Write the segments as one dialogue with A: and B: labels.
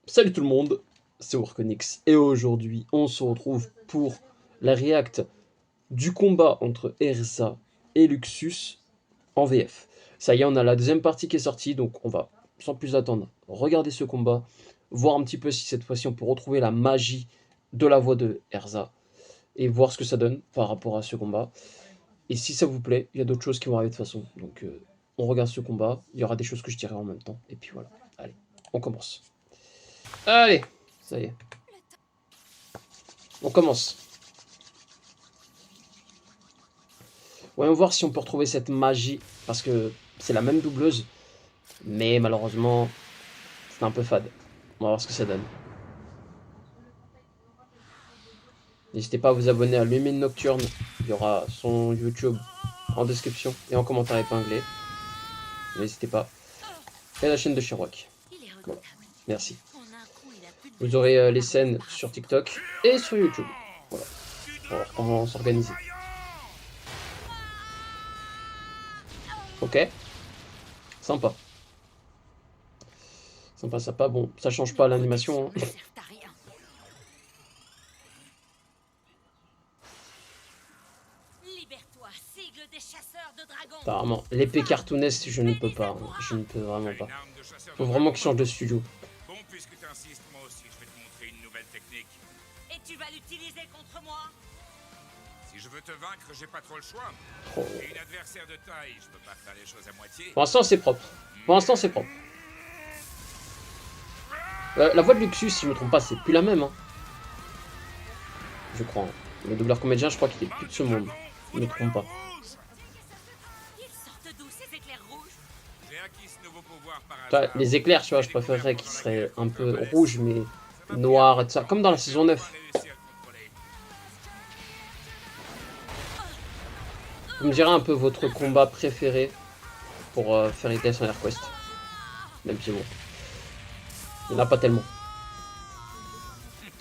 A: Salut tout le monde, c'est Workonix et aujourd'hui on se retrouve pour la react du combat entre Erza et Luxus en VF. Ça y est, on a la deuxième partie qui est sortie, donc on va sans plus attendre regarder ce combat, voir un petit peu si cette fois-ci on peut retrouver la magie de la voix de Erza et voir ce que ça donne par rapport à ce combat. Et si ça vous plaît, il y a d'autres choses qui vont arriver de toute façon, donc on regarde ce combat, il y aura des choses que je dirai en même temps, et puis voilà, allez, on commence. Allez, ça y est. On commence. Voyons voir si on peut retrouver cette magie. Parce que c'est la même doubleuse. Mais malheureusement, c'est un peu fade. On va voir ce que ça donne. N'hésitez pas à vous abonner à Lumine Nocturne. Il y aura son YouTube en description et en commentaire épinglé. N'hésitez pas. Et la chaîne de Sherlock. Voilà. Merci. Vous aurez les scènes sur TikTok et sur YouTube. Voilà. On va voir comment s'organiser. Ok. Sympa. Sympa, sympa. Bon, ça change pas l'animation. Hein. Apparemment, l'épée cartoonesque, je ne peux pas. Hein. Je ne peux vraiment pas. Faut vraiment qu'il change de studio.
B: Bon, puisque tu insistes, moi aussi, je vais te montrer une nouvelle technique.
C: Et tu vas l'utiliser contre moi?
B: Si je veux te vaincre, j'ai pas trop le choix.
A: Oh.
B: Et une adversaire de taille, je peux pas faire les choses à moitié.
A: Pour l'instant, c'est propre. Pour l'instant, c'est propre. La voix de Luxus, si je me trompe pas, c'est plus la même. Hein. Je crois. Hein. Le doubleur comédien, je crois qu'il est plus de ce monde. Je me trompe pas. Les éclairs, tu vois, je préférerais qu'ils seraient un peu rouges, mais noirs et tout ça. Comme dans la saison 9. Vous me direz un peu votre combat préféré pour Fairy Tail Sonnet Quest. Même si bon. Il n'y en a pas tellement.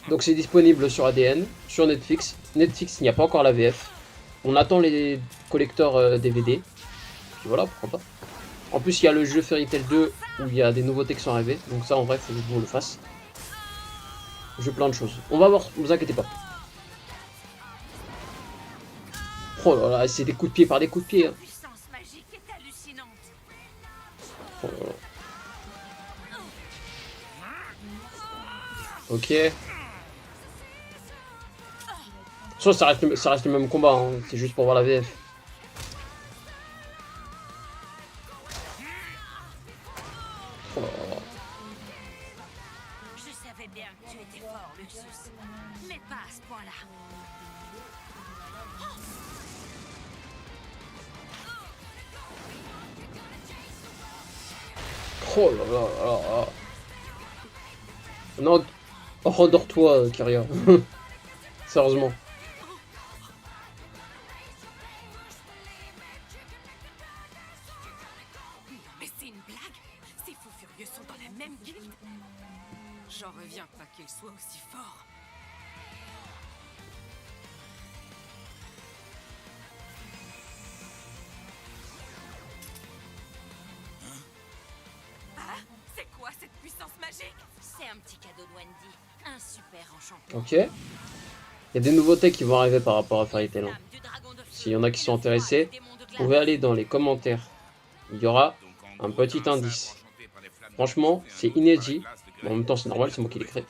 A: Donc c'est disponible sur ADN, sur Netflix. Netflix, il n'y a pas encore la VF. On attend les collecteurs DVD. Puis voilà, pourquoi pas. En plus, il y a le jeu Fairy Tail 2 où il y a des nouveautés qui sont arrivées. Donc ça, en vrai, il faut que je le fasse. Jeu plein de choses. On va voir, ne vous inquiétez pas. Oh là là, c'est des coups de pied par des coups de pied. Hein. Oh là là. Ok. Soit ça reste le même combat, hein. C'est juste pour voir la VF. Oh là là.
C: Je savais bien que tu étais fort, Luxus. Mais pas à ce point-là.
A: Oh là là là là. Non, oh, rendors-toi, Kyria. Sérieusement.
C: Mais c'est une blague? Ces fous furieux sont dans la même guilde? J'en reviens pas qu'ils soient aussi forts. Ah, c'est quoi cette puissance magique? C'est un petit cadeau de Wendy. Un super enchantement.
A: Ok. Il y a des nouveautés qui vont arriver par rapport à Fairy Tail. S'il y en a qui sont intéressés, vous pouvez aller dans les commentaires. Il y aura un petit indice. Franchement, c'est inédit. Mais en même temps, c'est normal, c'est moi qui l'ai créé.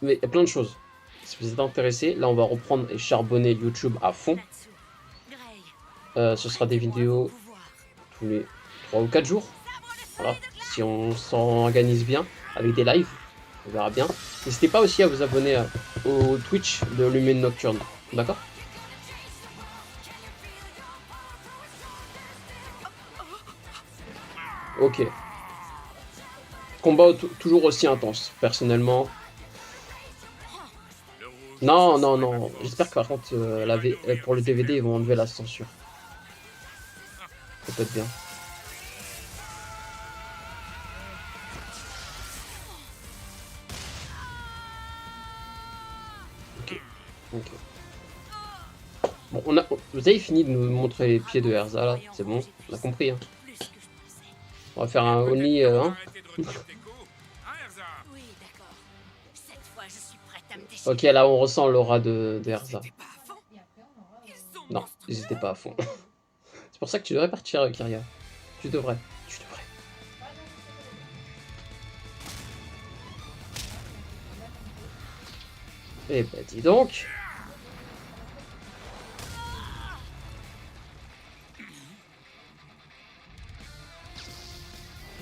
A: Mais il y a plein de choses. Si vous êtes intéressés, là, on va reprendre et charbonner YouTube à fond. Ce sera des vidéos tous les 3 ou 4 jours. Voilà. Si on s'organise bien avec des lives, on verra bien. N'hésitez pas aussi à vous abonner au Twitch de Lumine Nocturne. D'accord? Ok. Combat toujours aussi intense, personnellement. Non, non, non. J'espère que par contre, pour le DVD, ils vont enlever la censure. Ça peut être bien. Ok. Ok. Bon, vous avez fini de nous montrer les pieds de Erza, là. C'est bon, on a compris. Hein. On va faire un Oni, hein.
C: d'accord. Cette fois, je suis prête à me déchirer.
A: Ok, là on ressent l'aura de Erza.
C: C'était pas à fond. Ils sont
A: Non,
C: monstrueux.
A: ils étaient pas à fond. C'est pour ça que tu devrais partir, Kyria. Tu devrais. Tu devrais. Eh bah dis donc.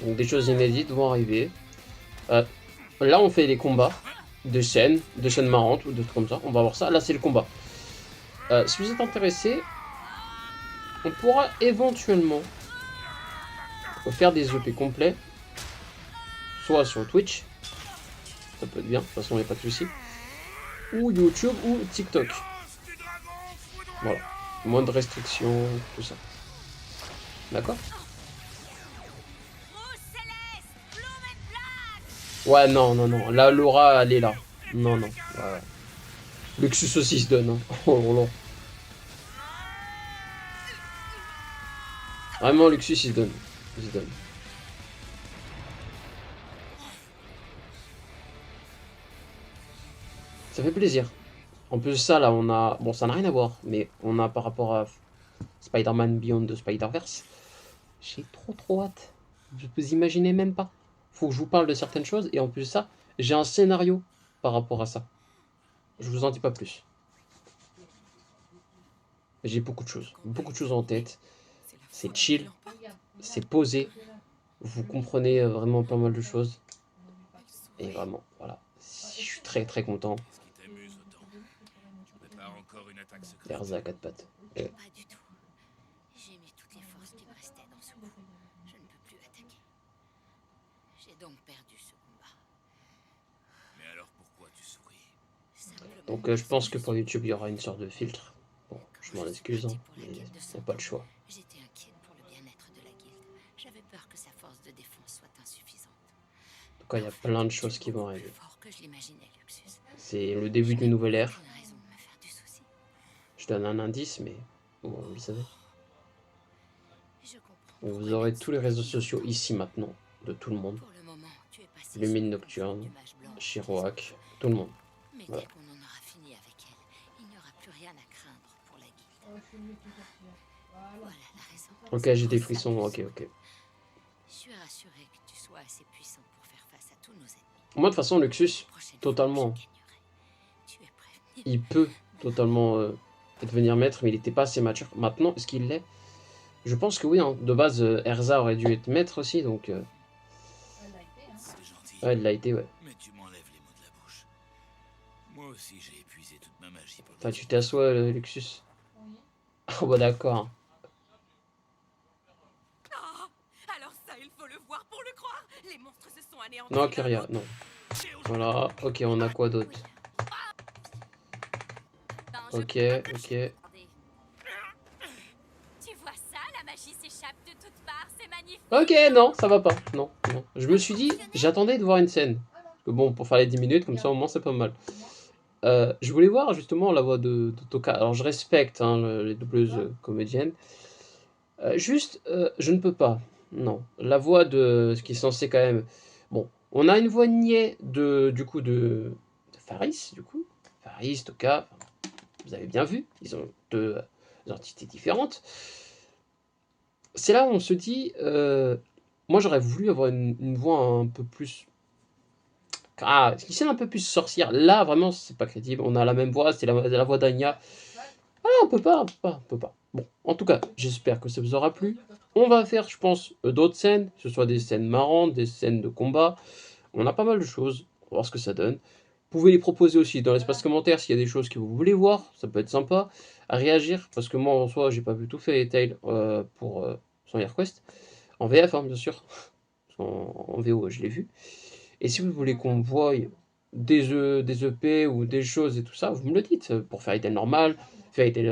A: Donc des choses inédites vont arriver. Là on fait les combats. Des scènes marrantes ou des trucs comme ça. On va voir ça. Là c'est le combat. Si vous êtes intéressé, on pourra éventuellement faire des EP complets. Soit sur Twitch. Ça peut être bien. De toute façon il n'y a pas de souci. Ou YouTube ou TikTok. Voilà. Moins de restrictions, tout ça. D'accord? Ouais, non, non, non. Là, Laura, elle est là. Non, non. Ouais. Luxus aussi se donne. Hein. Oh là. Vraiment, Luxus, il se donne. Il se donne. Ça fait plaisir. En plus de ça, là, on a... Bon, ça n'a rien à voir, mais on a par rapport à Spider-Man Beyond the Spider-Verse, j'ai trop hâte. Vous imaginez même pas. Faut que je vous parle de certaines choses, et en plus de ça, j'ai un scénario par rapport à ça. Je vous en dis pas plus. J'ai beaucoup de choses en tête. C'est chill, c'est posé. Vous comprenez vraiment pas mal de choses. Et vraiment, voilà. Je suis très content.
B: Qu'est-ce qui t'amuse autant? Tu prépares encore une attaque secrète?
A: Erza à 4 pattes.
C: Pas du tout. J'ai mis toutes les forces qui me restaient dans ce coup. Je ne peux plus attaquer. J'ai donc perdu ce combat.
B: Mais alors pourquoi tu souris?
C: Simplement,
A: Donc je pense que pour YouTube, il y aura une sorte de filtre. Bon, je m'en excuse, hein, mais il n'y a pas le choix.
C: j'étais inquiète pour le bien-être de la guilde. J'avais peur que sa force de défense soit insuffisante.
A: En tout cas, il y a plein de choses qui vont arriver.
C: Plus fort que je l'imaginais, Luxus.
A: C'est le début d'une nouvelle ère.
C: Aucune raison de me faire du souci.
A: Je donne un indice, mais bon, vous le savez.
C: Je comprends.
A: Vous
C: pourquoi
A: aurez
C: Lux
A: tous les réseaux
C: dit
A: sociaux ici maintenant, de tout le monde.
C: Pour le moment, tu es passé
A: Lumine
C: sous le
A: Nocturne,
C: contrôle du mage blanc.
A: Chiroac, tout le monde.
C: Mais
A: Voilà.
C: dès qu'on en aura fini avec elle, il n'y aura plus rien à craindre pour la guilde. Voilà la raison.
A: Ok, j'ai des frissons, ok.
C: Je suis rassuré que tu sois assez puissant pour faire face à tous nos ennemis.
A: Moi, de toute façon, Luxus,
C: La prochaine
A: totalement.
C: fois que je gagnerai, tu es prévenu.
A: Il peut totalement devenir maître, mais il n'était pas assez mature. Maintenant, est-ce qu'il l'est? Je pense que oui, hein. De base, Erza aurait dû être maître aussi, donc...
B: C'est gentil.
A: Ouais, elle l'a été, ouais.
B: Mais tu m'enlèves les mots de la bouche. Moi aussi j'ai épuisé toute ma magie pour le
A: Enfin, tu t'assois, Luxus. Oh bah d'accord.
C: Ah, alors ça, il faut le voir pour le croire. Les monstres se sont anéantis.
A: Non,
C: l'un
A: Kyria,
C: l'autre.
A: non. Voilà, ok, on a quoi d'autre? Ok.
C: Tu vois ça, la magie s'échappe de toutes parts, c'est magnifique.
A: Ok, non, ça va pas. Non. Je me suis dit, j'attendais de voir une scène. Parce que bon, pour faire les 10 minutes, comme ça au moins c'est pas mal. Je voulais voir justement la voix de Toka. Alors je respecte hein, les doubleuses comédiennes. Juste, je ne peux pas. Non. La voix de ce qui est censé quand même. Bon, on a une voix niais du coup de Faris, du coup. Faris, Toka, vous avez bien vu, ils ont deux entités différentes. C'est là où on se dit, moi j'aurais voulu avoir une voix un peu plus... Ah, qui sonne un peu plus sorcière. Là, vraiment, c'est pas crédible. On a la même voix, c'est la voix d'Anya. Ah, on peut pas. Bon, en tout cas, j'espère que ça vous aura plu. On va faire, je pense, d'autres scènes, que ce soit des scènes marrantes, des scènes de combat. On a pas mal de choses. On va voir ce que ça donne. Vous pouvez les proposer aussi dans l'espace commentaire s'il y a des choses que vous voulez voir. Ça peut être sympa à réagir. Parce que moi, en soi, j'ai pas vu tout fait, Tale, pour son Quest. En VF, hein, bien sûr. En VO, je l'ai vu. Et si vous voulez qu'on voie des EP ou des choses et tout ça, vous me le dites. Pour Fairy Tail normal, Fairy Tail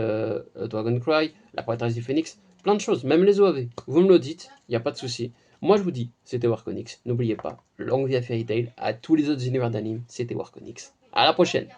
A: Dragon Cry, la Prêtresse du Phénix, plein de choses, même les OAV. Vous me le dites, il n'y a pas de souci. Moi je vous dis, c'était Warconix. N'oubliez pas, longue vie à Fairy Tail, à tous les autres univers d'anime, c'était Warconix. À la prochaine.